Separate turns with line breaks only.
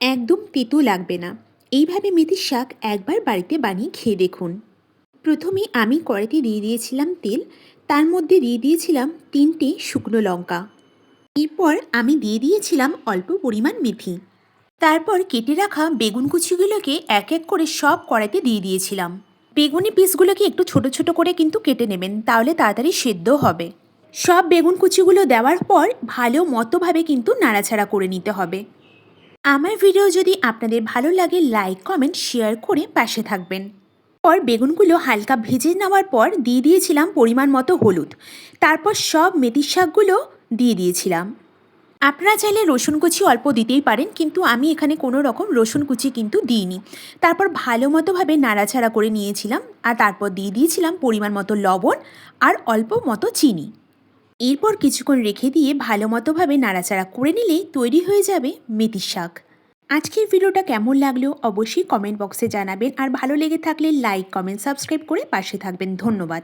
একদম তেতো লাগবে না। এইভাবে মেথির শাক একবার বাড়িতে বানিয়ে খেয়ে দেখুন। প্রথমে আমি কড়াইতে দিয়ে দিয়েছিলাম তেল, তার মধ্যে দিয়ে দিয়েছিলাম ৩টে শুকনো লঙ্কা। এরপর আমি দিয়ে দিয়েছিলাম অল্প পরিমাণ মেথি। তারপর কেটে রাখা বেগুন কুচিগুলোকে এক এক করে সব কড়াইতে দিয়ে দিয়েছিলাম। বেগুনি পিসগুলোকে একটু ছোট ছোট করে কিন্তু কেটে নেবেন, তাহলে তাড়াতাড়ি সেদ্ধ হবে। সব বেগুন কুচিগুলো দেওয়ার পর ভালো মতোভাবে কিন্তু নাড়াচাড়া করে নিতে হবে। আমার ভিডিও যদি আপনাদের ভালো লাগে লাইক কমেন্ট শেয়ার করে পাশে থাকবেন। পর বেগুনগুলো হালকা ভেজে নেওয়ার পর দিয়ে দিয়েছিলাম পরিমাণ মতো হলুদ। তারপর সব মেথির শাকগুলো দিয়ে দিয়েছিলাম। আপনারা চাইলে রসুন কুচি অল্প দিতেই পারেন, কিন্তু আমি এখানে কোনো রকম রসুন কুচি কিন্তু দিইনি। তারপর ভালো মতোভাবে নাড়াচাড়া করে নিয়েছিলাম, আর তারপর দিয়ে দিয়েছিলাম পরিমাণ মতো লবণ আর অল্প মতো চিনি। এরপর কিছুক্ষণ রেখে দিয়ে ভালো মতোভাবে নাড়াচাড়া করে নিলেই তৈরি হয়ে যাবে মেথির শাক। আজকের ভিডিওটা কেমন লাগলো অবশ্যই কমেন্ট বক্সে জানাবেন, আর ভালো লেগে থাকলে লাইক কমেন্ট সাবস্ক্রাইব করে পাশে থাকবেন। ধন্যবাদ।